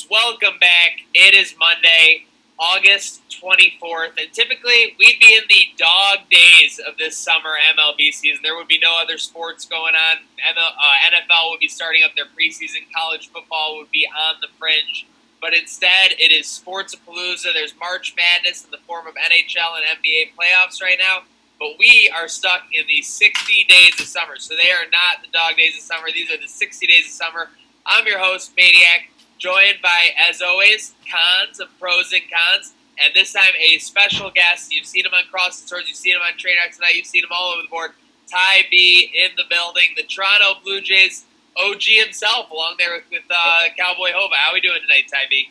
welcome back. It is Monday, August 24th, and typically we'd be in the dog days of this summer MLB season. There would be no other sports going on. NFL would be starting up their preseason. College football would be on the fringe. But instead, it is Sportsapalooza. There's March Madness in the form of NHL and NBA playoffs right now. But we are stuck in the 60 days of summer. So they are not the dog days of summer. These are the 60 days of summer. I'm your host, Maniac, joined by, as always, Cons of Pros and Cons. And this time, a special guest. You've seen him on Cross the Swords. You've seen him on Trainwreck tonight. You've seen him all over the board. Ty B in the building. The Toronto Blue Jays OG himself, along there with Cowboy Hova. How are we doing tonight, Ty B?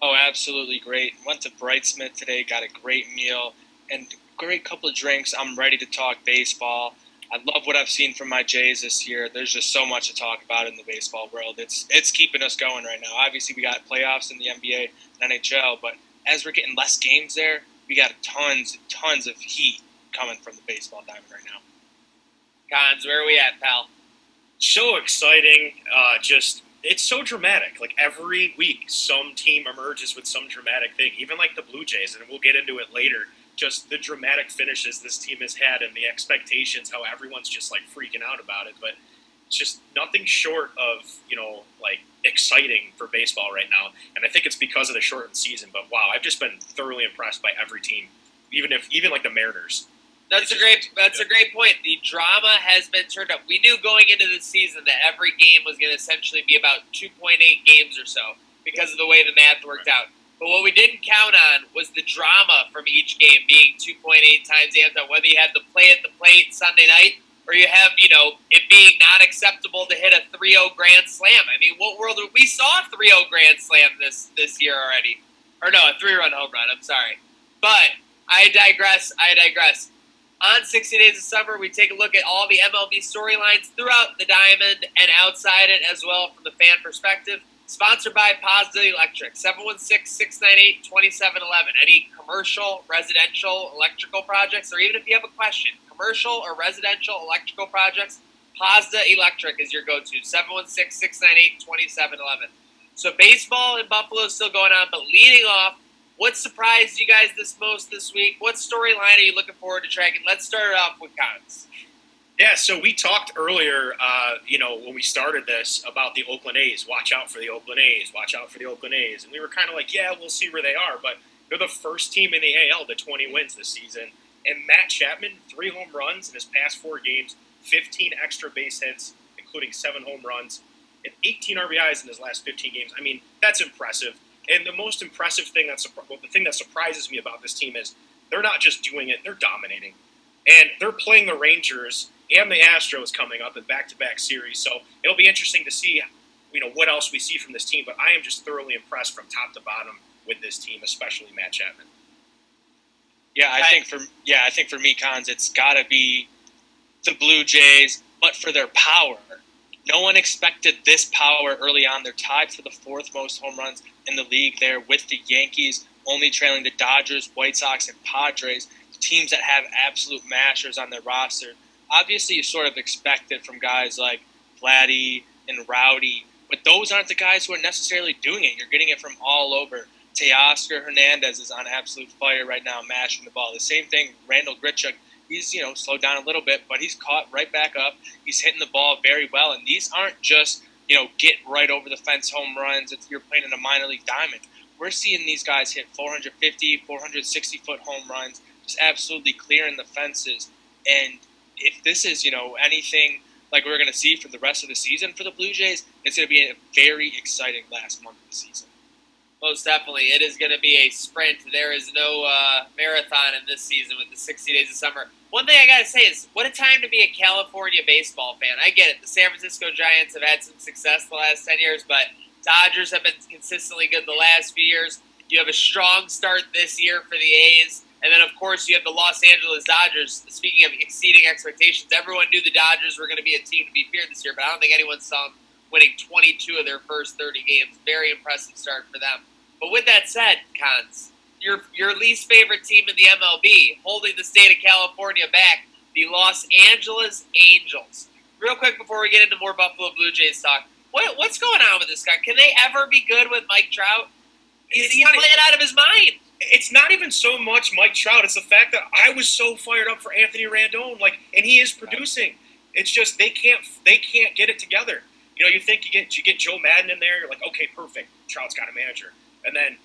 Oh, absolutely great. Went to Brightsmith today, got a great meal, and great couple of drinks. I'm ready to talk baseball. I love what I've seen from my Jays this year. There's just so much to talk about in the baseball world. It's keeping us going right now. Obviously, we got playoffs in the NBA and NHL, but as we're getting less games there, we got tons of heat coming from the baseball diamond right now. Cons, where are we at, pal? So exciting. It's so dramatic. Like every week, some team emerges with some dramatic thing, even like the Blue Jays, and we'll get into it later. Just the dramatic finishes this team has had and the expectations, how everyone's just like freaking out about it. But it's just nothing short of, like exciting for baseball right now. And I think it's because of the shortened season. But wow, I've just been thoroughly impressed by every team, even like the Mariners. That's a great point. The drama has been turned up. We knew going into the season that every game was going to essentially be about 2.8 games or so because of the way the math worked out. But what we didn't count on was the drama from each game being 2.8 times the Amazon, whether you had the play at the plate Sunday night or you have, it being not acceptable to hit a 3-0 grand slam. I mean, what world we saw a 3-0 grand slam this year already. Or no, a 3-run home run, I'm sorry. But I digress. On 60 Days of Summer, we take a look at all the MLB storylines throughout the diamond and outside it as well from the fan perspective. Sponsored by Pazda Electric, 716-698-2711. Any commercial, residential, electrical projects, or even if you have a question, commercial or residential electrical projects, Pazda Electric is your go-to, 716-698-2711. So baseball in Buffalo is still going on, but leading off, what surprised you guys most this week? What storyline are you looking forward to tracking? Let's start it off with Cons. Yeah, so we talked earlier, when we started this about the Oakland A's. Watch out for the Oakland A's. Watch out for the Oakland A's. And we were kind of like, yeah, we'll see where they are. But they're the first team in the AL to 20 wins this season. And Matt Chapman, 3 home runs in his past 4 games, 15 extra base hits, including 7 home runs, and 18 RBIs in his last 15 games. I mean, that's impressive. And the most impressive thing the thing that surprises me about this team is they're not just doing it, they're dominating. And they're playing the Rangers and the Astros coming up in back-to-back series. So it'll be interesting to see, what else we see from this team. But I am just thoroughly impressed from top to bottom with this team, especially Matt Chapman. I think for me, Cons, it's got to be the Blue Jays, but for their power. No one expected this power early on. They're tied for the 4th most home runs in the league there with the Yankees, only trailing the Dodgers, White Sox, and Padres, teams that have absolute mashers on their roster. Obviously, you sort of expect it from guys like Vladdy and Rowdy, but those aren't the guys who are necessarily doing it. You're getting it from all over. Teoscar Hernandez is on absolute fire right now, mashing the ball. The same thing, Randall Grichuk. He's, slowed down a little bit, but he's caught right back up. He's hitting the ball very well, and these aren't just, get right over the fence home runs if you're playing in a minor league diamond. We're seeing these guys hit 450, 460-foot home runs, just absolutely clearing the fences. And if this is, anything like we're going to see for the rest of the season for the Blue Jays, it's going to be a very exciting last month of the season. Most definitely. It is going to be a sprint. There is no marathon in this season with the 60 Days of Summer. One thing I got to say is, what a time to be a California baseball fan. I get it. The San Francisco Giants have had some success the last 10 years, but Dodgers have been consistently good the last few years. You have a strong start this year for the A's. And then, of course, you have the Los Angeles Dodgers. Speaking of exceeding expectations, everyone knew the Dodgers were going to be a team to be feared this year, but I don't think anyone saw them winning 22 of their first 30 games. Very impressive start for them. But with that said, Cons, your least favorite team in the MLB, holding the state of California back, the Los Angeles Angels. Real quick before we get into more Buffalo Blue Jays talk, What's going on with this guy? Can they ever be good with Mike Trout? He's playing out of his mind. It's not even so much Mike Trout. It's the fact that I was so fired up for Anthony Rendon, and he is producing. It's just they can't get it together. You think you get Joe Madden in there, you're like, okay, perfect. Trout's got a manager, and then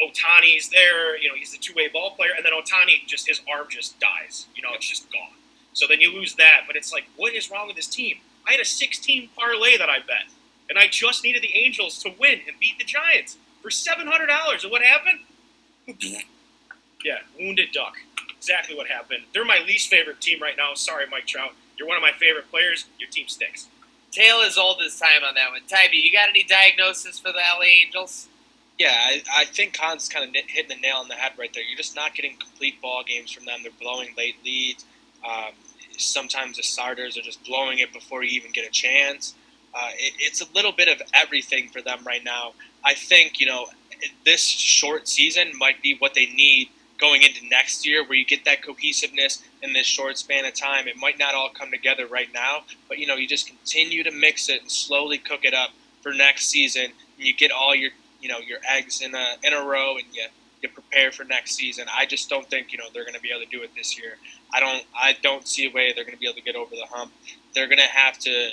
Ohtani's there. He's a two-way ball player, and then Ohtani his arm just dies. It's just gone. So then you lose that, but it's like, what is wrong with this team? I had a 16 parlay that I bet, and I just needed the Angels to win and beat the Giants for $700. And what happened? Yeah, wounded duck. Exactly what happened. They're my least favorite team right now. Sorry, Mike Trout. You're one of my favorite players. Your team stinks. Tale as old as time on that one. Tybee, you got any diagnosis for the LA Angels? Yeah, I think Khan's kind of hitting the nail on the head right there. You're just not getting complete ball games from them. They're blowing late leads. Sometimes the starters are just blowing it before you even get a chance. It's a little bit of everything for them right now. I think, this short season might be what they need going into next year, where you get that cohesiveness in this short span of time. It might not all come together right now, but, you just continue to mix it and slowly cook it up for next season. And you get all your eggs in a row, and you prepare for next season. I just don't think, they're going to be able to do it this year. I don't see a way they're going to be able to get over the hump. They're going to have to,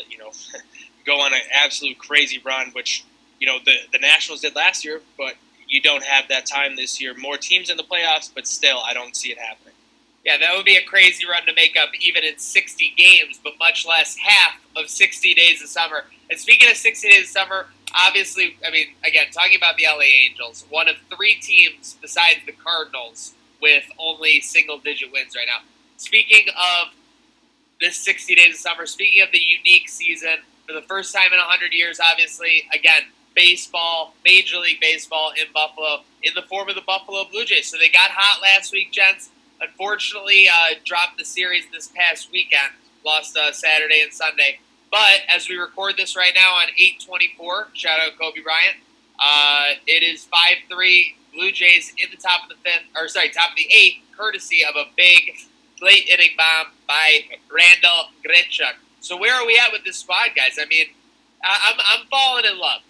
go on an absolute crazy run, which, the Nationals did last year, but you don't have that time this year. More teams in the playoffs, but still, I don't see it happening. Yeah, that would be a crazy run to make up even in 60 games, but much less half of 60 days of summer. And speaking of 60 days of summer, obviously, again, talking about the LA Angels, one of three teams besides the Cardinals with only single-digit wins right now. Speaking of this 60 days of summer, speaking of the unique season, for the first time in 100 years, obviously, again, baseball, Major League Baseball in Buffalo, in the form of the Buffalo Blue Jays. So they got hot last week, gents. Unfortunately, dropped the series this past weekend. Lost Saturday and Sunday. But as we record this right now on 8/24, shout out Kobe Bryant, it is 5-3 Blue Jays in the top of the eighth, courtesy of a big late inning bomb by Randall Grichuk. So where are we at with this squad, guys? I'm falling in love.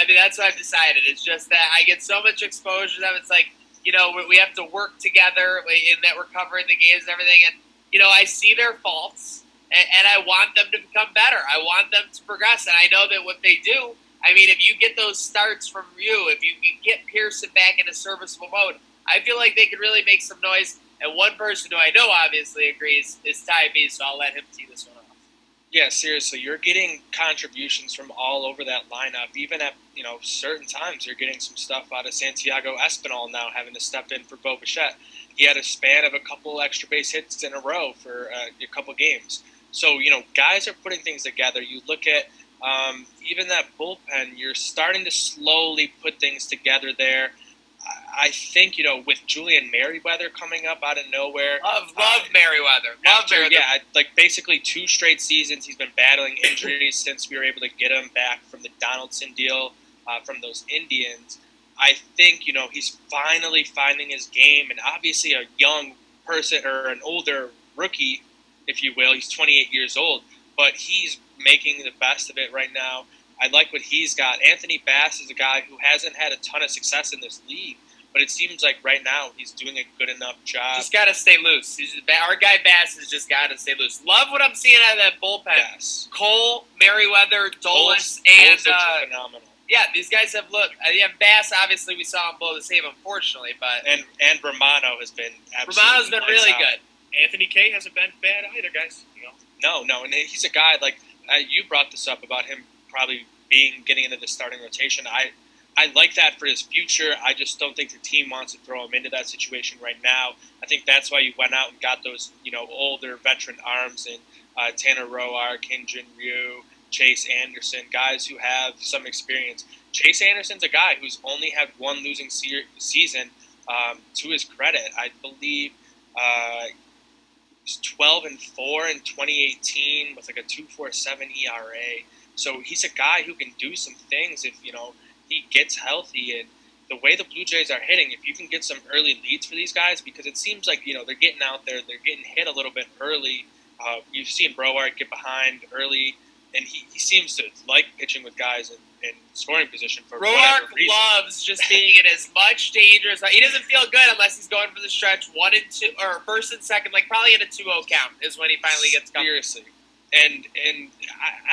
That's what I've decided. It's just that I get so much exposure to them. It's like, we have to work together in that we're covering the games and everything. And, I see their faults, and I want them to become better. I want them to progress. And I know that what they do, if you get those starts from you, if you get Pearson back in a serviceable mode, I feel like they could really make some noise. And one person who I know obviously agrees is Tybee, so I'll let him tee this one off. Yeah, seriously, you're getting contributions from all over that lineup. Even at certain times, you're getting some stuff out of Santiago Espinal now having to step in for Bo Bichette. He had a span of a couple extra base hits in a row for a couple games. So guys are putting things together. You look at even that bullpen. You're starting to slowly put things together there. I think, with Julian Merriweather coming up out of nowhere. Love Merriweather. Merriweather. Yeah, basically 2 straight seasons he's been battling injuries since we were able to get him back from the Donaldson deal from those Indians. I think, he's finally finding his game, and obviously a young person or an older rookie, if you will. He's 28 years old, but he's making the best of it right now. I like what he's got. Anthony Bass is a guy who hasn't had a ton of success in this league, but it seems like right now he's doing a good enough job. Just got to stay loose. Our guy Bass has just got to stay loose. Love what I'm seeing out of that bullpen. Yes. Cole, Merriweather, Dolis, and phenomenal. Yeah, these guys have looked. Bass, obviously, we saw him blow the save, unfortunately, but and Romano has been absolutely. Romano's been really good. Anthony K hasn't been bad either, guys. No, and he's a guy like you brought this up about him probably getting into the starting rotation. I like that for his future. I just don't think the team wants to throw him into that situation right now. I think that's why you went out and got those older veteran arms and Tanner Roark, Hyun-Jin Ryu, Chase Anderson, guys who have some experience. Chase Anderson's a guy who's only had one losing season. To his credit, I believe he's 12-4 in 2018 with like a 2.47 ERA. So he's a guy who can do some things if he gets healthy. And the way the Blue Jays are hitting, if you can get some early leads for these guys, because it seems like they're getting out there, they're getting hit a little bit early. You've seen Broark get behind early. and he seems to like pitching with guys in scoring position for Roark whatever reason. loves just being in as much danger as he doesn't feel good unless he's going for the stretch 1 and 2 or first and second, like probably in a 2-0 count is when he finally gets comfortable. Seriously. And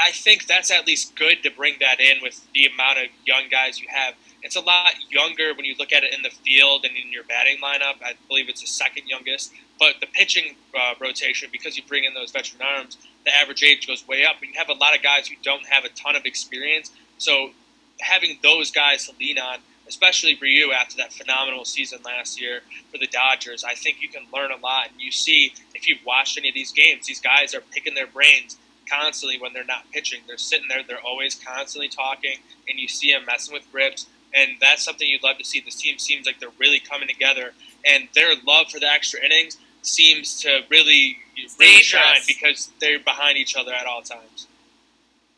I think that's at least good to bring that in with the amount of young guys you have. It's a lot younger when you look at it in the field and in your batting lineup. I believe it's the second youngest. But the pitching rotation, because you bring in those veteran arms, the average age goes way up. And you have a lot of guys who don't have a ton of experience. So having those guys to lean on, especially Ryu after that phenomenal season last year for the Dodgers, I think you can learn a lot. And you see, if you've watched any of these games, these guys are picking their brains constantly when they're not pitching. They're sitting there, they're always constantly talking, and you see them messing with grips. And that's something you'd love to see. This team seems like they're really coming together, and their love for the extra innings seems to really shine because they're behind each other at all times.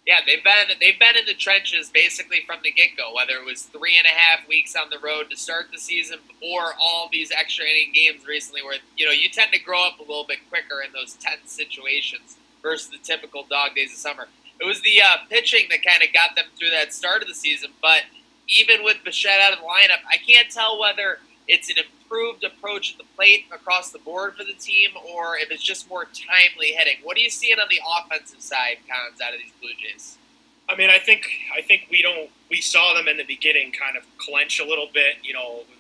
Yeah, they've been in the trenches basically from the get-go, whether it was 3.5 weeks on the road to start the season or all these extra inning games recently where, you tend to grow up a little bit quicker in those tense situations versus the typical dog days of summer. It was the pitching that kind of got them through that start of the season, but even with Bichette out of the lineup, I can't tell whether it's an improved approach at the plate across the board for the team or if it's just more timely hitting. What are you seeing on the offensive side, Cons, out of these Blue Jays? I mean, I think we saw them in the beginning kind of clench a little bit,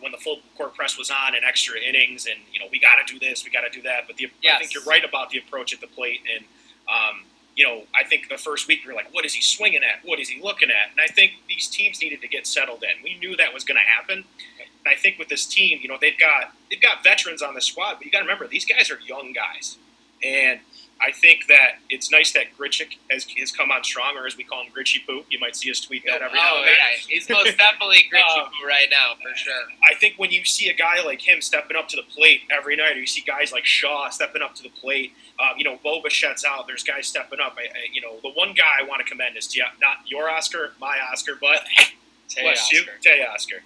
when the full court press was on and extra innings and, we got to do this, we got to do that. But I think you're right about the approach at the plate. And, I think the first week we were like, what is he swinging at? What is he looking at? And I think these teams needed to get settled in. We knew that was going to happen. And I think with this team, they've got veterans on the squad, but you got to remember, these guys are young guys. And I think that it's nice that Grichuk has come on strong, or as we call him, Gritchy Poo. You might see us tweet that every now and then. Yeah, he's most definitely Gritchy Poo right now, for sure. I think when you see a guy like him stepping up to the plate every night, or you see guys like Shaw stepping up to the plate, Bo Bichette's out, there's guys stepping up. The one guy I want to commend is not your Oscar, my Oscar, but bless you, Teoscar.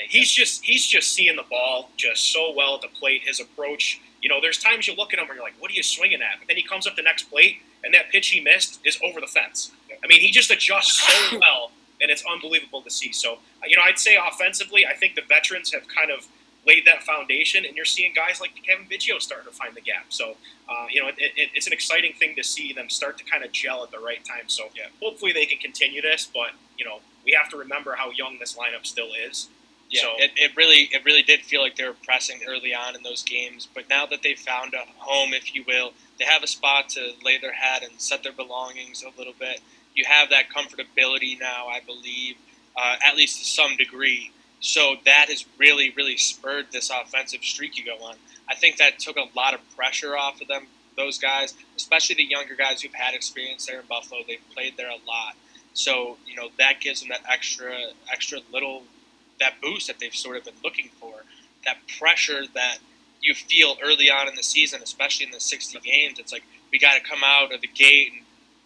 He's just seeing the ball just so well at the plate. His approach. There's times you look at him and you're like, what are you swinging at? But then he comes up the next plate, and that pitch he missed is over the fence. I mean, he just adjusts so well, and it's unbelievable to see. So, I'd say offensively, I think the veterans have kind of laid that foundation, and you're seeing guys like Kevin Biggio starting to find the gap. So, it's an exciting thing to see them start to kind of gel at the right time. So, hopefully they can continue this, but, we have to remember how young this lineup still is. Yeah, so, it really did feel like they were pressing early on in those games. But now that they've found a home, if you will, they have a spot to lay their head and set their belongings a little bit. You have that comfortability now, I believe, at least to some degree. So that has really, really spurred this offensive streak you go on. I think that took a lot of pressure off of them, those guys, especially the younger guys who've had experience there in Buffalo. They've played there a lot. So, that gives them that extra little – that boost that they've sort of been looking for, that pressure that you feel early on in the season, especially in the 60 games. It's like we got to come out of the gate and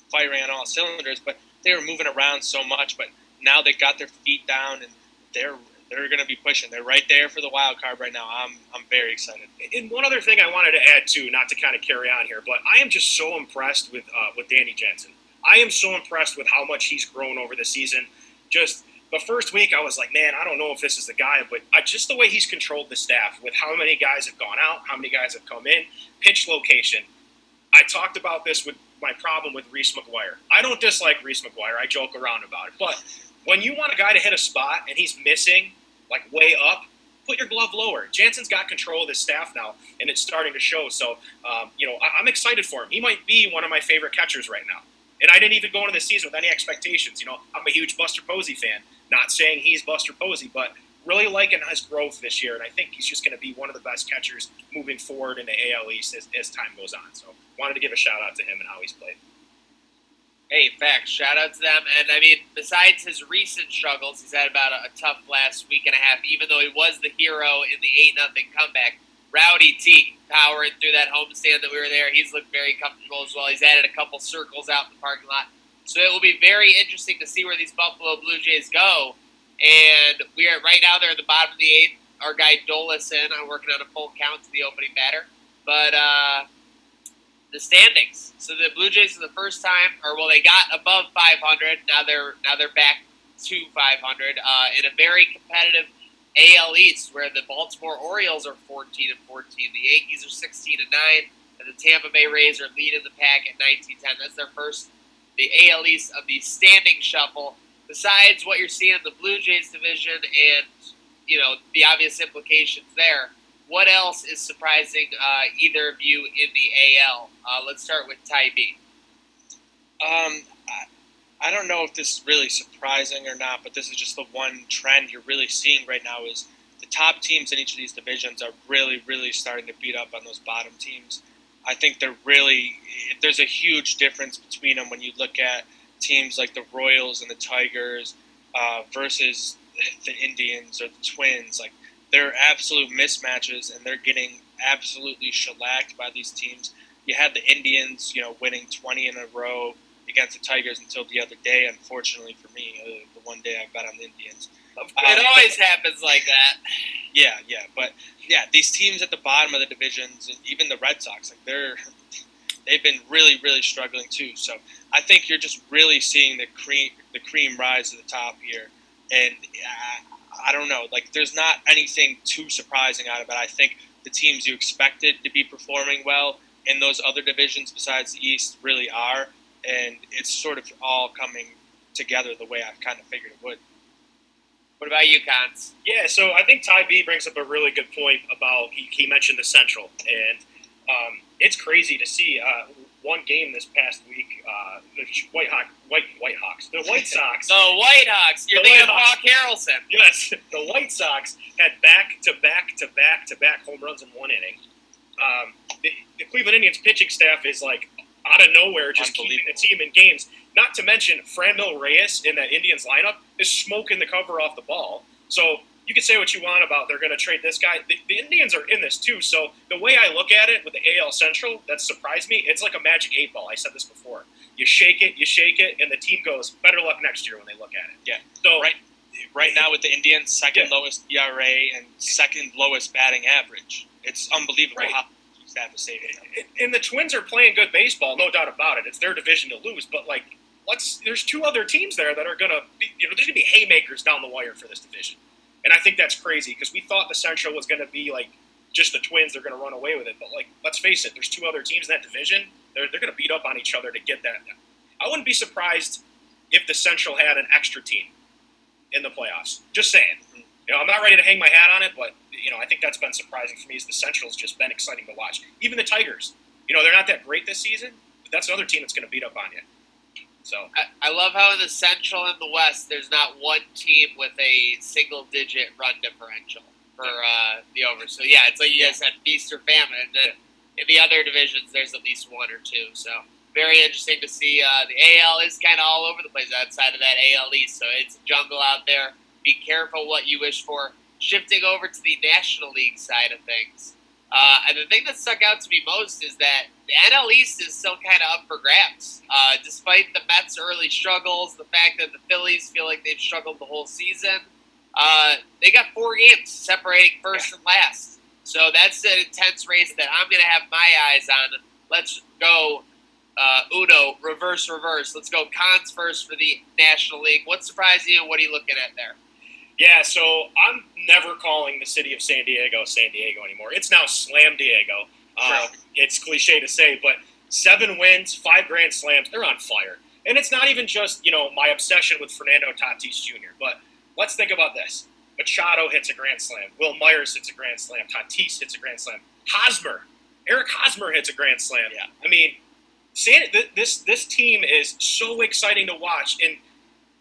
firing on all cylinders, but they were moving around so much. But now they got their feet down and they're going to be pushing. They're right there for the wild card right now. I'm very excited. And one other thing I wanted to add too, not to kind of carry on here, but I am just so impressed with Danny Jansen. I am so impressed with how much he's grown over the season. Just the first week, I was like, man, I don't know if this is the guy, but just the way he's controlled the staff with how many guys have gone out, how many guys have come in, pitch location. I talked about this with my problem with Reese McGuire. I don't dislike Reese McGuire. I joke around about it. But when you want a guy to hit a spot and he's missing, like way up, put your glove lower. Jansen's got control of his staff now, and it's starting to show. So, I'm excited for him. He might be one of my favorite catchers right now. And I didn't even go into the season with any expectations. I'm a huge Buster Posey fan. Not saying he's Buster Posey, but really liking his growth this year. And I think he's just going to be one of the best catchers moving forward in the AL East as time goes on. So wanted to give a shout out to him and how he's played. Hey, facts. Shout out to them. And, besides his recent struggles, he's had about a tough last week and a half, even though he was the hero in the 8-0 comeback. Rowdy T powering through that homestand that we were there. He's looked very comfortable as well. He's added a couple circles out in the parking lot. So it will be very interesting to see where these Buffalo Blue Jays go. And we are right now, they're at the bottom of the 8th. Our guy Dolison, I'm working on a full count to the opening batter. But the standings. So the Blue Jays for the first time, they got above 500. Now they're back to 500 in a very competitive AL East, where the Baltimore Orioles are 14-14, the Yankees are 16-9, and the Tampa Bay Rays are leading the pack at 19-10. That's their first, the AL East of the standing shuffle. Besides what you're seeing in the Blue Jays division and the obvious implications there, what else is surprising either of you in the AL? Let's start with Ty B. I don't know if this is really surprising or not, but this is just the one trend you're really seeing right now is the top teams in each of these divisions are really, really starting to beat up on those bottom teams. I think there's a huge difference between them when you look at teams like the Royals and the Tigers versus the Indians or the Twins. Like, they're absolute mismatches, and they're getting absolutely shellacked by these teams. You had the Indians, winning 20 in a row against the Tigers until the other day, unfortunately for me, the one day I bet on the Indians. It always happens like that. Yeah, but these teams at the bottom of the divisions, and even the Red Sox, they've been really, really struggling too. So I think you're just really seeing the cream rise to the top here, and I don't know, there's not anything too surprising out of it. I think the teams you expected to be performing well in those other divisions besides the East really are. And it's sort of all coming together the way I kind of figured it would. What about you, Cons? Yeah, so I think Ty B brings up a really good point about, he mentioned the Central. And it's crazy to see one game this past week, the White Sox. The White Hawks. You're thinking of Hawk Harrelson. Yes. The White Sox had back-to-back home runs in one inning. The Cleveland Indians pitching staff is out of nowhere, just keeping the team in games. Not to mention, Franmil Reyes in that Indians lineup is smoking the cover off the ball. So you can say what you want about they're going to trade this guy. The Indians are in this too. So the way I look at it with the AL Central, that surprised me. It's like a magic 8 ball. I said this before. You shake it, and the team goes, better luck next year when they look at it. Yeah. So right now with the Indians, second lowest ERA and second lowest batting average. It's unbelievable how staff is saving them. And the Twins are playing good baseball, no doubt about it. It's their division to lose, but there's two other teams there that are going to be, there's going to be haymakers down the wire for this division. And I think that's crazy because we thought the Central was going to be just the Twins, they're going to run away with it. But let's face it, there's two other teams in that division. They're going to beat up on each other to get that. I wouldn't be surprised if the Central had an extra team in the playoffs. Just saying. I'm not ready to hang my hat on it, but I think that's been surprising for me. Is the Central's just been exciting to watch. Even the Tigers, they're not that great this season, but that's another team that's going to beat up on you. So I love how in the Central and the West, there's not one team with a single-digit run differential for the over. So it's like you guys said, feast or famine. And then in the other divisions, there's at least one or two. So very interesting to see. The AL is kind of all over the place outside of that AL East. So it's a jungle out there. Be careful what you wish for. Shifting over to the National League side of things. And the thing that stuck out to me most is that the NL East is still kind of up for grabs. Despite the Mets' early struggles, the fact that the Phillies feel like they've struggled the whole season, they got 4 games separating first and last. So that's an intense race that I'm going to have my eyes on. Let's go Uno, reverse. Let's go Cons first for the National League. What's surprising you and what are you looking at there? Yeah, so I'm never calling the city of San Diego anymore. It's now Slam Diego. It's cliche to say, but 7 wins, 5 grand slams, they're on fire. And it's not even just, my obsession with Fernando Tatis Jr., but let's think about this. Machado hits a grand slam. Will Myers hits a grand slam. Tatis hits a grand slam. Eric Hosmer hits a grand slam. Yeah. I mean, this team is so exciting to watch. And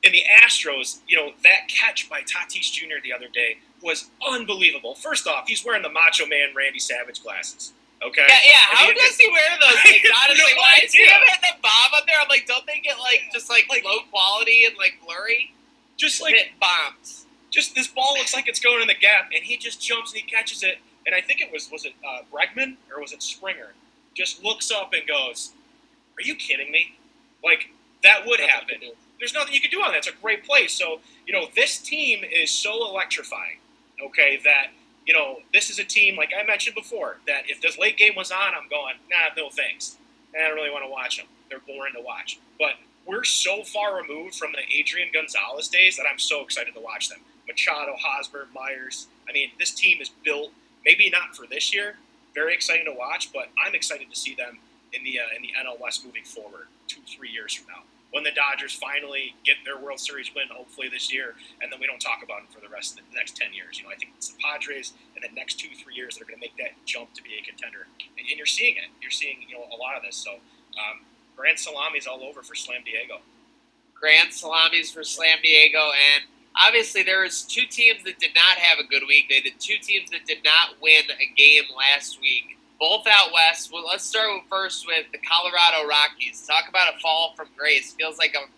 in the Astros, that catch by Tatis Jr. the other day was unbelievable. First off, he's wearing the Macho Man Randy Savage glasses. Okay. Yeah. How does he wear those things? Honestly, why is he hitting the bomb up there? I'm like, don't they get just low quality and blurry? Just hit bombs. Just this ball looks like it's going in the gap, and he just jumps and he catches it. And I think it was it Bregman or was it Springer? Just looks up and goes, "Are you kidding me?" That would happen. There's nothing you can do on that. It's a great play. So, this team is so electrifying, okay, that, this is a team, like I mentioned before, that if this late game was on, I'm going, nah, no thanks. I don't really want to watch them. They're boring to watch. But we're so far removed from the Adrian Gonzalez days that I'm so excited to watch them. Machado, Hosmer, Myers. I mean, this team is built, maybe not for this year, very exciting to watch, but I'm excited to see them in the NL West moving forward 2-3 years from now. When the Dodgers finally get their World Series win, hopefully this year, and then we don't talk about them for the rest of the next 10 years. I think it's the Padres in the next 2-3 years that are going to make that jump to be a contender. And you're seeing it. You're seeing a lot of this. So Grand Salamis all over for Slam Diego. Grand Salamis for Slam Diego, and obviously there was two teams that did not have a good week. They did two teams that did not win a game last week, both out west. Well, let's start first with the Colorado Rockies. Talk about a fall from grace. Feels like a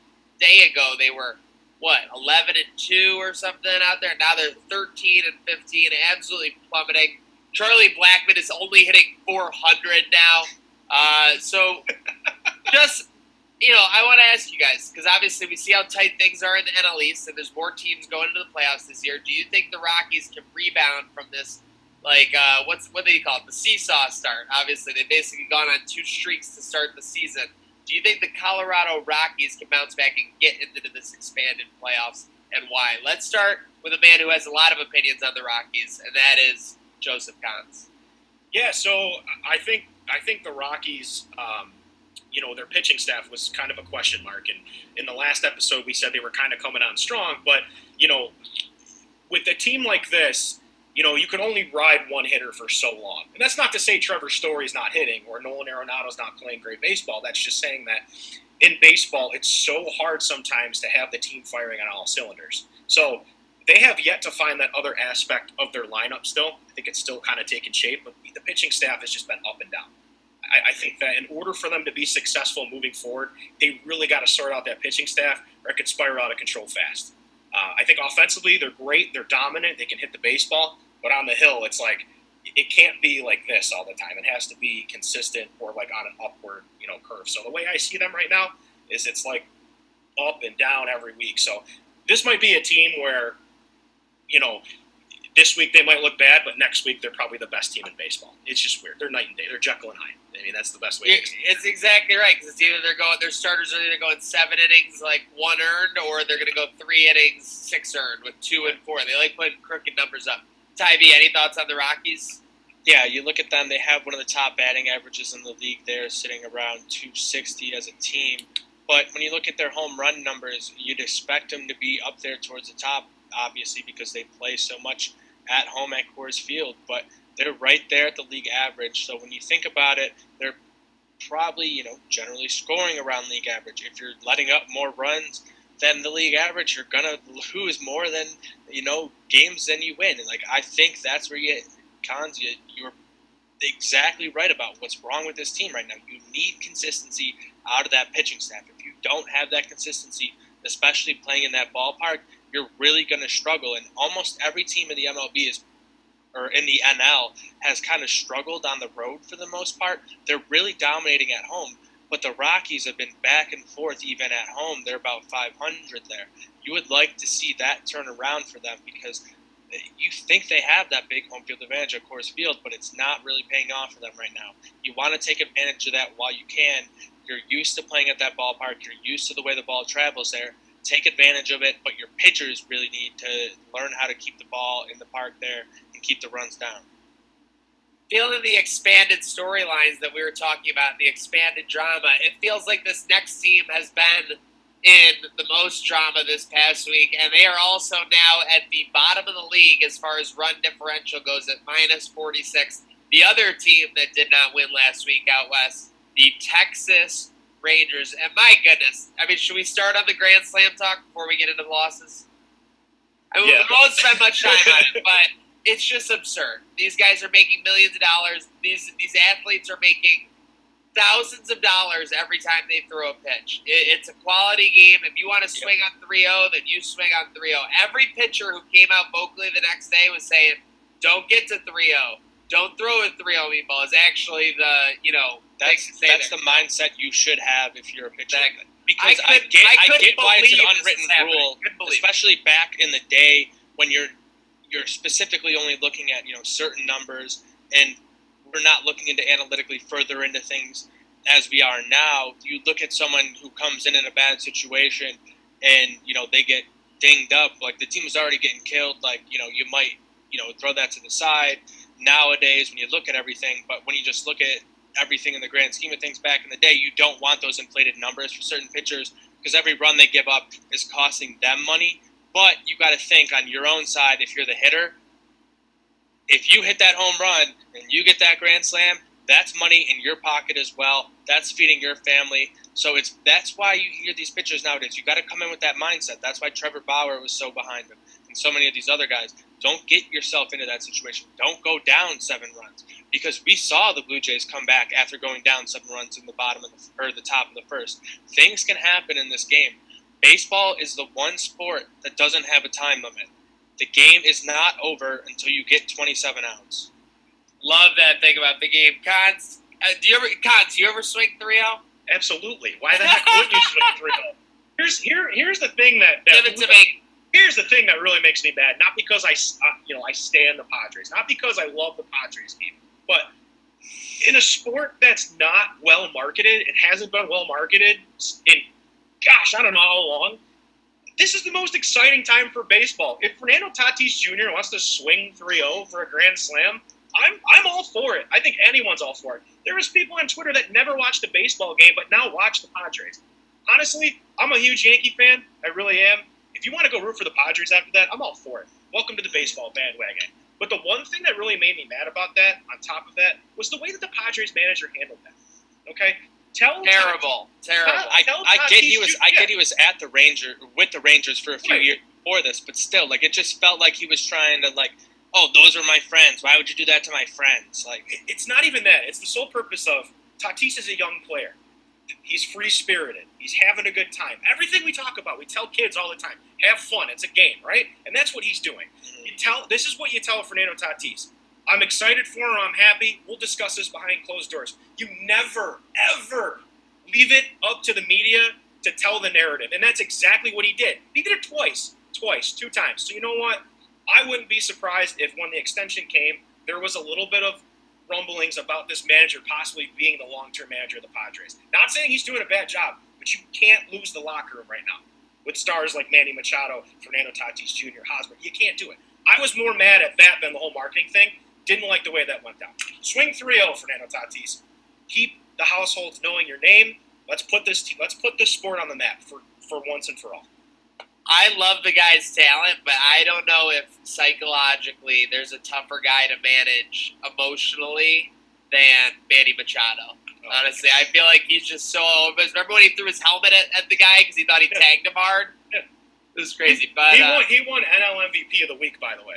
day ago they were, 11-2 or something out there. Now they're 13-15, absolutely plummeting. Charlie Blackmon is only hitting 400 now. So just, I want to ask you guys, because obviously we see how tight things are in the NL East, and there's more teams going into the playoffs this year. Do you think the Rockies can rebound from this, what do you call it, the seesaw start? Obviously, they've basically gone on 2 streaks to start the season. Do you think the Colorado Rockies can bounce back and get into this expanded playoffs, and why? Let's start with a man who has a lot of opinions on the Rockies, and that is Joseph Kahns. Yeah, so I think the Rockies, their pitching staff was kind of a question mark. And in the last episode, we said they were kind of coming on strong. But, with a team like this, you can only ride one hitter for so long. And that's not to say Trevor Story's not hitting or Nolan Arenado's not playing great baseball. That's just saying that in baseball, it's so hard sometimes to have the team firing on all cylinders. So they have yet to find that other aspect of their lineup still. I think it's still kind of taking shape, but the pitching staff has just been up and down. I think that in order for them to be successful moving forward, they really got to sort out that pitching staff, or it could spiral out of control fast. I think offensively, they're great. They're dominant. They can hit the baseball. But on the hill, it's like it can't be like this all the time. It has to be consistent or like on an upward, curve. So the way I see them right now is it's like up and down every week. So this might be a team where, this week they might look bad, but next week they're probably the best team in baseball. It's just weird. They're night and day. They're Jekyll and Hyde. I mean, that's the best way to explain it. It's exactly right, because it's either their starters are either going 7 innings, like 1 earned, or they're going to go 3 innings, 6 earned with 2 and 4. They like putting crooked numbers up. Tybee, any thoughts on the Rockies? Yeah, you look at them, they have one of the top batting averages in the league there, sitting around 260 as a team. But when you look at their home run numbers, you'd expect them to be up there towards the top, obviously, because they play so much at home at Coors Field. But they're right there at the league average. So when you think about it, they're probably, generally scoring around league average. If you're letting up more runs than the league average, you're going to lose more than, games than you win. And, I think that's where you're exactly right about what's wrong with this team right now. You need consistency out of that pitching staff. If you don't have that consistency, especially playing in that ballpark, you're really going to struggle. And almost every team in the MLB or in the NL has kind of struggled on the road for the most part. They're really dominating at home, but the Rockies have been back and forth even at home. They're about 500 there. You would like to see that turn around for them, because you think they have that big home field advantage at Coors Field, but it's not really paying off for them right now. You want to take advantage of that while you can. You're used to playing at that ballpark. You're used to the way the ball travels there. Take advantage of it, but your pitchers really need to learn how to keep the ball in the park there and keep the runs down. Feeling the expanded storylines that we were talking about, the expanded drama, it feels like this next team has been in the most drama this past week, and they are also now at the bottom of the league as far as run differential goes at -46. The other team that did not win last week out west, the Texas Rangers. And my goodness, should we start on the Grand Slam talk before we get into the losses? We won't spend much time on it, but it's just absurd. These guys are making millions of dollars. These athletes are making thousands of dollars every time they throw a pitch. It's a quality game. If you want to swing on 3-0, then you swing on 3-0. Every pitcher who came out vocally the next day was saying, don't get to 3-0. Don't throw a 3-0 meatball is actually that's the mindset you should have if you're a pitcher. Exactly. Because I get why it's an unwritten rule, especially back in the day when you're specifically only looking at certain numbers, and we're not looking into analytically further into things. as we are now, you look at someone who comes in a bad situation and, they get dinged up. Like, the team is already getting killed. Like, you might, throw that to the side nowadays when you look at everything. But when you just look at everything in the grand scheme of things back in the day, you don't want those inflated numbers for certain pitchers because every run they give up is costing them money. But you got to think on your own side, if you're the hitter, if you hit that home run and you get that grand slam, that's money in your pocket as well. That's feeding your family. So that's why you hear these pitchers nowadays. You got to come in with that mindset. That's why Trevor Bauer was so behind him and so many of these other guys. Don't get yourself into that situation. Don't go down 7 runs because we saw the Blue Jays come back after going down 7 runs in the the top of the first. Things can happen in this game. Baseball is the one sport that doesn't have a time limit. The game is not over until you get 27 outs. Love that thing about the game. Cons, do you ever swing 3-0? Absolutely. Why the heck wouldn't you swing 3-0? Here's the thing that give it to me. Here's the thing that really makes me mad. Not because I stand the Padres, not because I love the Padres team, but in a sport that's not well marketed, it hasn't been well marketed in, gosh, I don't know how long. This is the most exciting time for baseball. If Fernando Tatis Jr. wants to swing 3-0 for a grand slam, I'm all for it. I think anyone's all for it. There was people on Twitter that never watched a baseball game but now watch the Padres. Honestly, I'm a huge Yankee fan. I really am. If you want to go root for the Padres after that, I'm all for it. Welcome to the baseball bandwagon. But the one thing that really made me mad about that, on top of that, was the way that the Padres manager handled that. Okay? Terrible. I get he was at the Rangers for a few years before this, but still, like, it just felt like he was trying to, like, oh, those are my friends. Why would you do that to my friends? Like, it's not even that. It's the sole purpose of Tatis is a young player. He's free-spirited. He's having a good time. Everything we talk about, we tell kids all the time, have fun. It's a game, right? And that's what he's doing. This is what you tell Fernando Tatis. I'm excited for him. I'm happy. We'll discuss this behind closed doors. You never, ever leave it up to the media to tell the narrative. And that's exactly what he did. He did it twice, 2 times. So you know what? I wouldn't be surprised if when the extension came, there was a little bit of rumblings about this manager possibly being the long-term manager of the Padres. Not saying he's doing a bad job, but you can't lose the locker room right now with stars like Manny Machado, Fernando Tatis Jr., Hosmer. You can't do it. I was more mad at that than the whole marketing thing. Didn't like the way that went down. Swing 3-0, Fernando Tatis. Keep the households knowing your name. Let's put this sport on the map for once and for all. I love the guy's talent, but I don't know if psychologically there's a tougher guy to manage emotionally than Manny Machado. Honestly, I feel like he's just so over. Remember when he threw his helmet at the guy because he thought he tagged him hard? Yeah. It was crazy. But he won NL MVP of the week, by the way.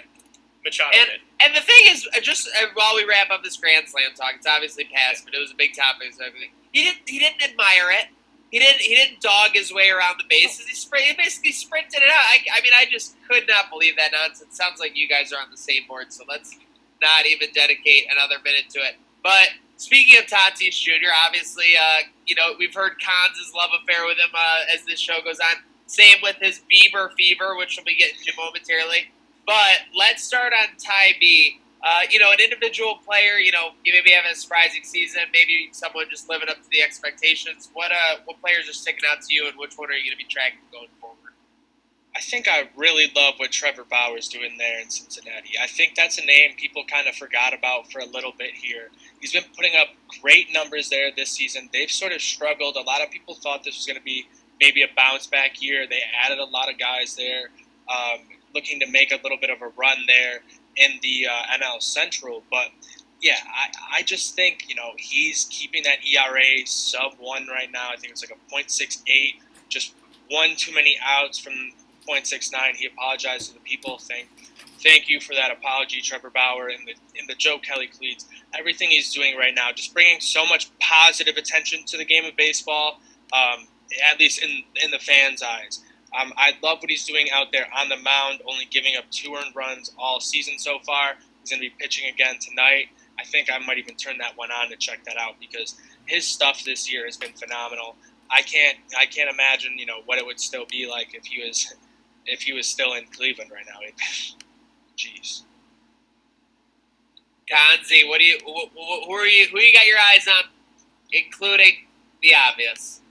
Machado did. And the thing is, just while we wrap up this Grand Slam talk, it's obviously past, but it was a big topic. So he didn't admire it. He didn't dog his way around the bases. He basically sprinted it out. I just could not believe that nonsense. Sounds like you guys are on the same board, so let's not even dedicate another minute to it. But speaking of Tatis Jr., obviously, we've heard Cons' love affair with him as this show goes on. Same with his Bieber fever, which we'll be getting to momentarily. But let's start on Ty B. An individual player, you maybe have a surprising season, maybe someone just living up to the expectations. What players are sticking out to you, and which one are you going to be tracking going forward? I think I really love what Trevor Bauer's doing there in Cincinnati. I think that's a name people kind of forgot about for a little bit here. He's been putting up great numbers there this season. They've sort of struggled. A lot of people thought this was going to be maybe a bounce-back year. They added a lot of guys there, looking to make a little bit of a run there in the NL Central. But, yeah, I just think, he's keeping that ERA sub-1 right now. I think it's like a .68, just one too many outs from .69. He apologized to the people. Thank you for that apology, Trevor Bauer and the Joe Kelly cleats. Everything he's doing right now, just bringing so much positive attention to the game of baseball, at least in the fans' eyes. I love what he's doing out there on the mound, only giving up 2 earned runs all season so far. He's going to be pitching again tonight. I think I might even turn that one on to check that out because his stuff this year has been phenomenal. I can't imagine, what it would still be like if he was still in Cleveland right now. Jeez. Gonzi, who you got your eyes on? including the obvious.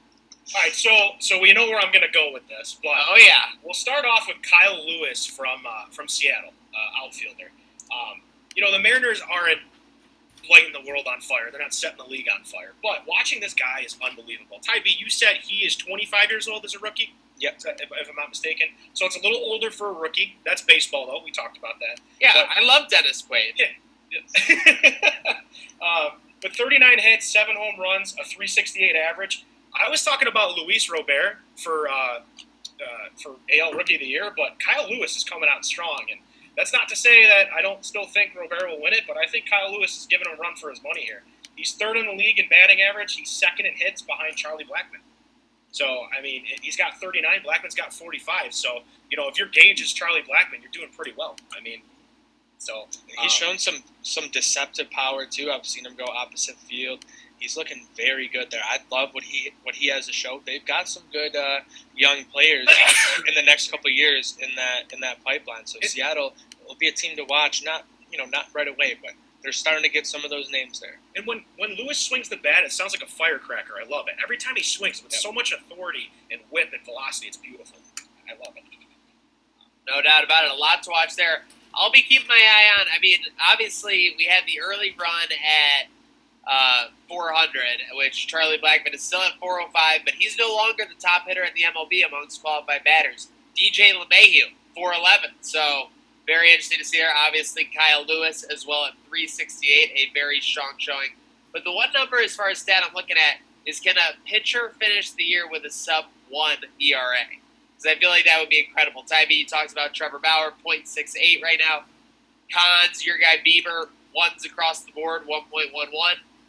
All right, so we know where I'm going to go with this, but Oh yeah, we'll start off with Kyle Lewis from Seattle, outfielder. The Mariners aren't lighting the world on fire. They're not setting the league on fire. But watching this guy is unbelievable. Ty B, you said he is 25 years old as a rookie? Yep. If I'm not mistaken. So it's a little older for a rookie. That's baseball, though. We talked about that. yeah. I love Dennis Quaid. Yeah. But 39 hits, 7 home runs, a 368 average. I was talking about Luis Robert for AL Rookie of the Year, but Kyle Lewis is coming out strong. And that's not to say that I don't still think Robert will win it, but I think Kyle Lewis is giving him a run for his money here. He's third in the league in batting average. He's second in hits behind Charlie Blackmon. So, I mean, he's got 39. Blackman's got 45. So, if your gauge is Charlie Blackmon, you're doing pretty well. I mean, so he's shown some deceptive power too. I've seen him go opposite field. He's looking very good there. I love what he has to show. They've got some good young players in the next couple of years in that pipeline. So Seattle will be a team to watch. Not right away, but they're starting to get some of those names there. And when Lewis swings the bat, it sounds like a firecracker. I love it. Every time he swings with so much authority and whip and velocity, it's beautiful. I love it. No doubt about it. A lot to watch there. I'll be keeping my eye on. I mean, obviously, we had the early run at 400, which Charlie Blackmon is still at 405, but he's no longer the top hitter in the MLB amongst qualified batters. DJ LeMahieu, 411. So, very interesting to see there. Obviously, Kyle Lewis as well at 368, a very strong showing. But the one number as far as stat I'm looking at is, can a pitcher finish the year with a sub-1 ERA? Because I feel like that would be incredible. Ty B talks about Trevor Bauer, 0.68 right now. Cons, your guy Bieber, ones across the board, 1.11.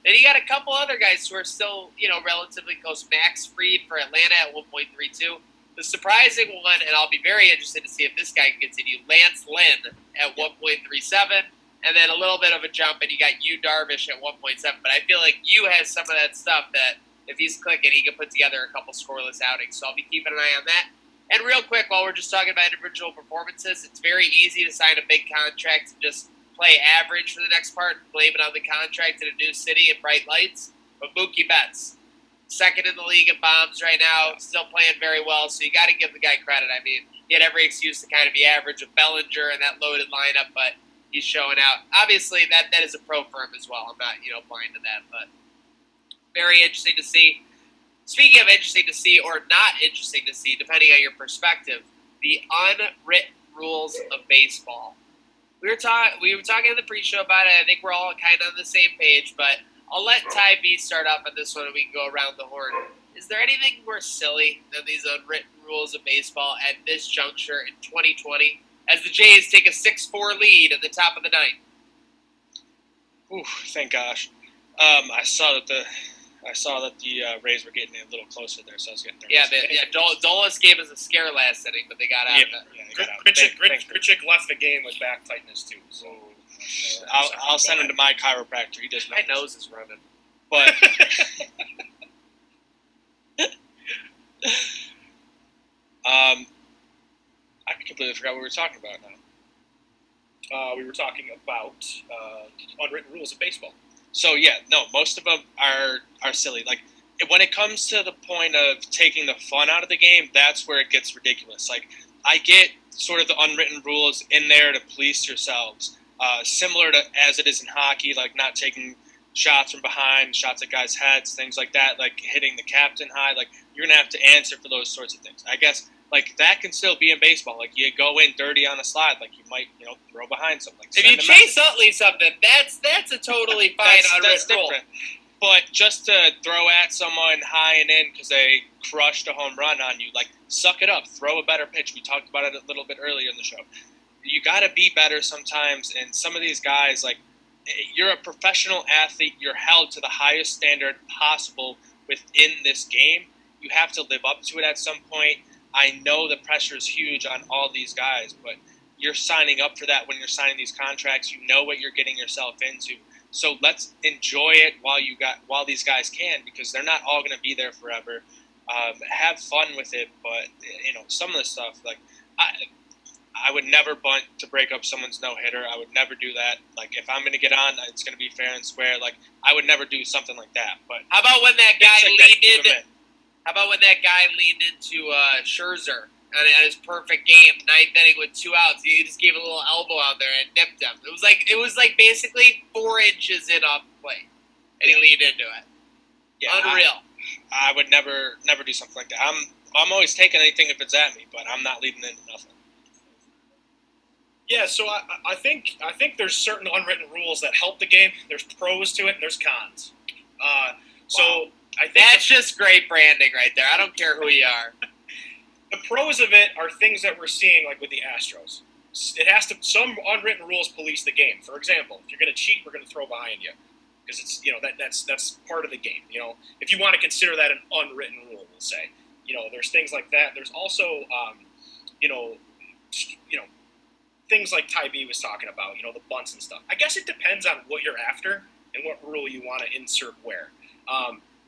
Then you got a couple other guys who are still, relatively close. Max Fried for Atlanta at 1.32. The surprising one, and I'll be very interested to see if this guy can continue, Lance Lynn at 1.37. And then a little bit of a jump, and you got Yu Darvish at 1.7. But I feel like Yu has some of that stuff that if he's clicking, he can put together a couple scoreless outings. So I'll be keeping an eye on that. And real quick, while we're just talking about individual performances, it's very easy to sign a big contract and just play average for the next part and blame it on the contract in a new city and bright lights. But Mookie Betts, second in the league in bombs right now, still playing very well, so you got to give the guy credit. I mean, he had every excuse to kind of be average with Bellinger and that loaded lineup, but he's showing out. Obviously, that is a pro for him as well. I'm not, blind to that, but very interesting to see. Speaking of interesting to see or not interesting to see, depending on your perspective, the unwritten rules of baseball. We were talking in the pre-show about it. I think we're all kind of on the same page, but I'll let Ty B start off on this one and we can go around the horn. Is there anything more silly than these unwritten rules of baseball at this juncture in 2020 as the Jays take a 6-4 lead at the top of the ninth? Ooh, thank gosh. I saw that the Rays were getting a little closer there, so I was getting nervous. Dolis gave us a scare last inning, but they got out of it. Grichuk left the game with back tightness, too. So I'll send him to my chiropractor. He does. My nose is running. But I completely forgot what we were talking about now. We were talking about unwritten rules of baseball. So most of them are silly. Like when it comes to the point of taking the fun out of the game, that's where it gets ridiculous. Like I get sort of the unwritten rules in there to police yourselves, similar to as it is in hockey, like not taking shots from behind, shots at guys' heads, things like that, like hitting the captain high. Like you're gonna have to answer for those sorts of things. I guess like that can still be in baseball. Like you go in dirty on a slide, like you might throw behind something. Like, if you chase Utley something, that's a totally fine unwritten rule. But just to throw at someone high and in because they crushed a home run on you, like suck it up, throw a better pitch. We talked about it a little bit earlier in the show. You got to be better sometimes, and some of these guys, like you're a professional athlete, you're held to the highest standard possible within this game. You have to live up to it at some point. I know the pressure is huge on all these guys, but you're signing up for that when you're signing these contracts. You know what you're getting yourself into. So let's enjoy it while these guys can, because they're not all going to be there forever. Have fun with it, but some of the stuff, like I would never bunt to break up someone's no-hitter. I would never do that. Like, if I'm going to get on, it's going to be fair and square. Like, I would never do something like that. But how about when that guy things like that, keep leaned in? him in. How about when that guy leaned into Scherzer on his perfect game, ninth inning with 2 outs? He just gave a little elbow out there and nipped him. It was like basically 4 inches in off the plate, and he leaned into it. Yeah, Unreal. I would never do something like that. I'm always taking anything if it's at me, but I'm not leading into nothing. Yeah, so I think there's certain unwritten rules that help the game. There's pros to it and there's cons. So I think That's just great branding right there. I don't care who you are. the pros of it are things that we're seeing, like with the Astros. It has to. Some unwritten rules police the game. For example, if you're going to cheat, we're going to throw behind you because it's that's part of the game. If you want to consider that an unwritten rule, we'll say. There's things like that. There's also things like Ty B was talking about, the bunts and stuff. I guess it depends on what you're after and what rule you want to insert where.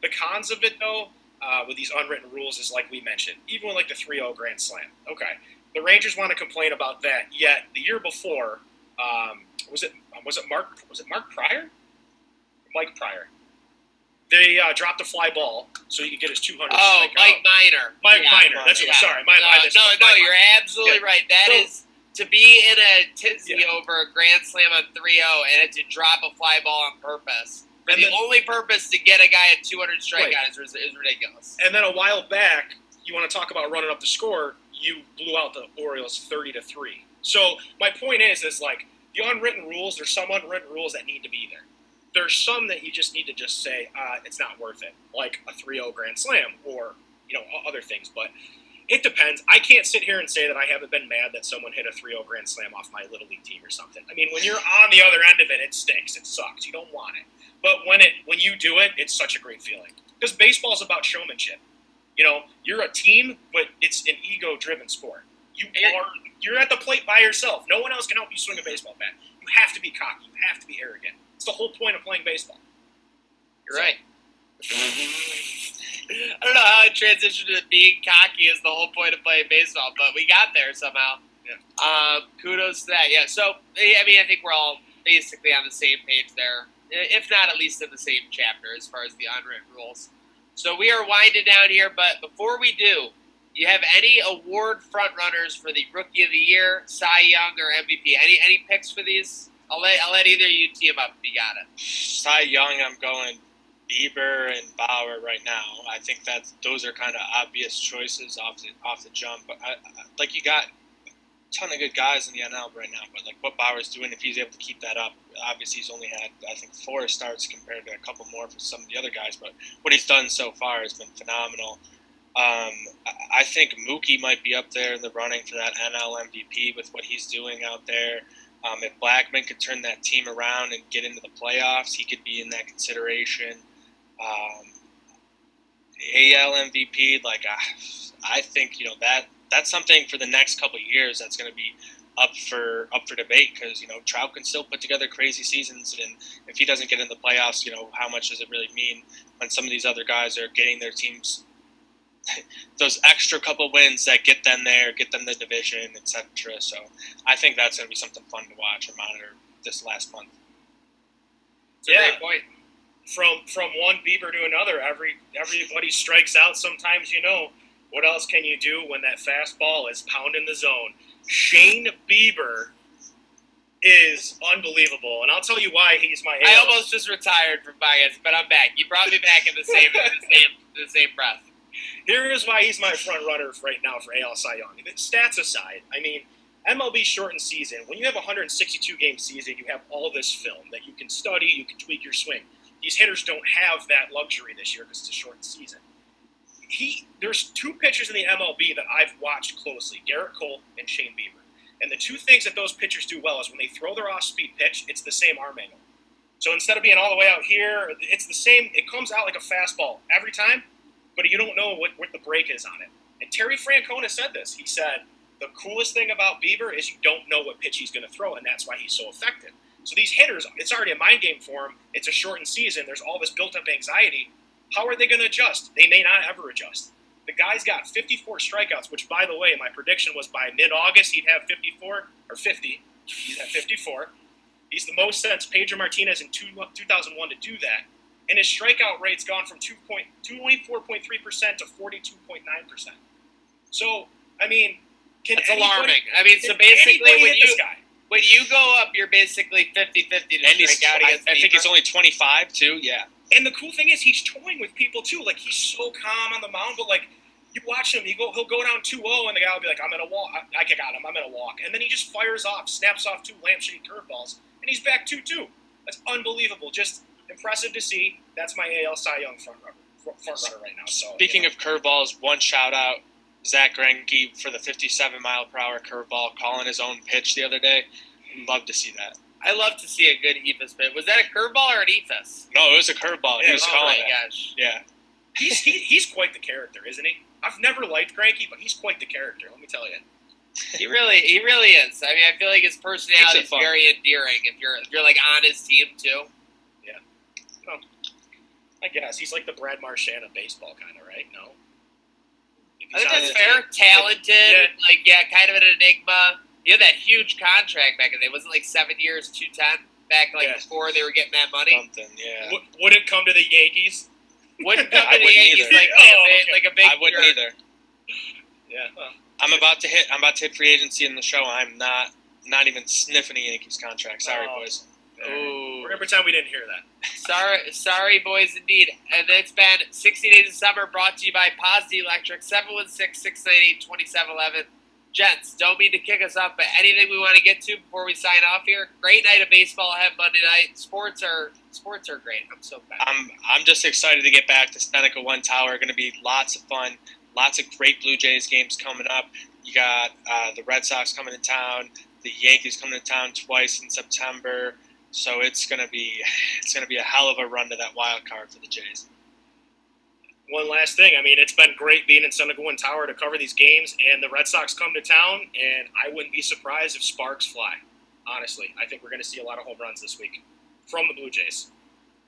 The cons of it, though, with these unwritten rules is like we mentioned, even with like the 3-0 Grand Slam. Okay, the Rangers want to complain about that, yet the year before, was it Mark Pryor? Mike Pryor. They dropped a fly ball so he could get his 200. Oh, Mike Minor. Mike Minor. That's what. Sorry, No, you're absolutely right. That is to be in a tizzy over a grand slam on 3-0 and to drop a fly ball on purpose. And the only purpose to get a guy at 200 strikeouts is ridiculous. And then a while back, you want to talk about running up the score, you blew out the Orioles 30-3. So my point is like the unwritten rules, there's some unwritten rules that need to be there. There's some that you just need to just say, it's not worth it, like a 3-0 Grand Slam or, other things. But it depends. I can't sit here and say that I haven't been mad that someone hit a 3-0 Grand Slam off my Little League team or something. I mean, when you're on the other end of it, it stinks. It sucks. You don't want it. But when you do it, it's such a great feeling. Because baseball is about showmanship. You're a team, but it's an ego-driven sport. You're at the plate by yourself. No one else can help you swing a baseball bat. You have to be cocky. You have to be arrogant. It's the whole point of playing baseball. You're right. I don't know how it transitioned to being cocky is the whole point of playing baseball, but we got there somehow. Yeah. Kudos to that. Yeah. So, I think we're all basically on the same page there, if not at least in the same chapter as far as the unwritten rules. So we are winding down here, but before we do, you have any award frontrunners for the Rookie of the Year, Cy Young, or MVP? Any picks for these? I'll let either of you tee them up if you got it. Cy Young, I'm going Bieber and Bauer right now. I think those are kind of obvious choices off the jump. But you got a ton of good guys in the NL right now. But like what Bauer's doing, if he's able to keep that up, obviously he's only had 4 starts compared to a couple more for some of the other guys. But what he's done so far has been phenomenal. I think Mookie might be up there in the running for that NL MVP with what he's doing out there. If Blackman could turn that team around and get into the playoffs, he could be in that consideration. AL MVP, I think that's something for the next couple of years that's going to be up for debate because Trout can still put together crazy seasons, and if he doesn't get in the playoffs, how much does it really mean when some of these other guys are getting their teams those extra couple wins that get them there, get them the division, etc. So I think that's going to be something fun to watch and monitor this last month. It's a great point. From one Bieber to another, everybody strikes out sometimes. What else can you do when that fastball is pounding the zone? Shane Bieber is unbelievable, and I'll tell you why he's my. I almost just retired from bias, but I'm back. You brought me back in the same breath. Here is why he's my front runner right now for AL Cy Young. Stats aside, MLB shortened season. When you have a 162-game season, you have all this film that you can study, you can tweak your swing. These hitters don't have that luxury this year because it's a shortened season. There's 2 pitchers in the MLB that I've watched closely, Garrett Cole and Shane Bieber. And the 2 things that those pitchers do well is when they throw their off-speed pitch, it's the same arm angle. So instead of being all the way out here, it's the same. It comes out like a fastball every time, but you don't know what the break is on it. And Terry Francona said this. He said, the coolest thing about Bieber is you don't know what pitch he's going to throw, and that's why he's so effective. So these hitters, it's already a mind game for them. It's a shortened season. There's all this built-up anxiety. How are they going to adjust? They may not ever adjust. The guy's got 54 strikeouts, which, by the way, my prediction was by mid-August he'd have 54 or 50. He's at 54. He's the most since Pedro Martinez in 2001 to do that. And his strikeout rate's gone from 24.3% to 42.9%. So, I mean, it's alarming. I mean, so basically when you go up, you're basically 50-50 to strike out against I think he's only 25, too, yeah. And the cool thing is he's toying with people, too. Like, he's so calm on the mound, but, like, you watch him, he'll go down 2-0, and the guy will be like, I'm going to walk. I got him. I'm going to walk. And then he just fires off, snaps off 2 lampshade curveballs, and he's back 2-2. That's unbelievable. Just impressive to see. That's my AL Cy Young front runner right now. So, Speaking of curveballs, one shout-out, Zach Greinke for the 57-mile-per-hour curveball, calling his own pitch the other day. Love to see that. I love to see a good eephus pitch. Was that a curveball or an eephus? No, it was a curveball. Yeah, He was calling it. it. Gosh. Yeah. He's quite the character, isn't he? I've never liked Greinke, but he's quite the character, let me tell you. He really is. I mean, I feel like his personality is fun. very endearing if you're like on his team too. Yeah. Well, I guess he's like the Brad Marchand of baseball, kind of, right? No. I think that's fair. Talented, kind of an enigma. He had that huge contract back in the day. Wasn't it like 7 years, 210 back before they were getting that money. Something, yeah. Wouldn't come to the Yankees. Wouldn't come to the Yankees like a big. I wouldn't either. Yeah. Well, I'm about to hit free agency in the show. I'm not even sniffing a Yankees contract. Sorry, boys. Ooh. We're gonna pretend we didn't hear that. Sorry, boys, indeed. And it's been 60 Days of Summer, brought to you by Pazda Electric, 716-698-2711. Gents, don't mean to kick us off, but anything we want to get to before we sign off here? Great night of baseball ahead Monday night. Sports are great. I'm so bad. I'm just excited to get back to Seneca One Tower. Going to be lots of fun. Lots of great Blue Jays games coming up. You got the Red Sox coming to town, the Yankees coming to town twice in September. So it's gonna be a hell of a run to that wild card for the Jays. One last thing. I mean, it's been great being in Seneca One Tower to cover these games, and the Red Sox come to town, and I wouldn't be surprised if sparks fly. Honestly, I think we're going to see a lot of home runs this week from the Blue Jays.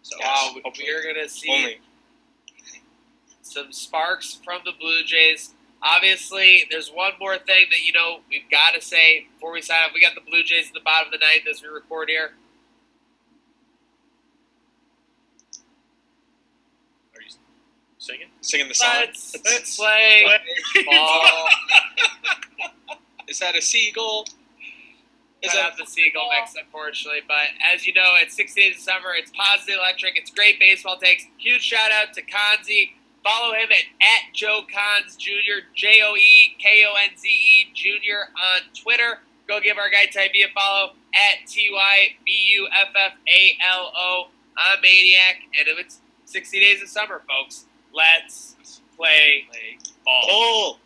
So, wow, we're going to see some sparks from the Blue Jays. Obviously, there's one more thing that, we've got to say before we sign off. We got the Blue Jays at the bottom of the ninth as we record here. Singing the song. Let's play ball. Is that a seagull? Is that the seagull mix, unfortunately? But as you know, it's 6 days of summer. It's Pazda Electric. It's great baseball takes. Huge shout out to Konzi. Follow him at Joe Konz Jr. JoeKonze Jr. on Twitter. Go give our guy Tybee a follow at TYBUFFALO on Maniac. And it's 60 days of summer, folks. Let's play ball. Oh.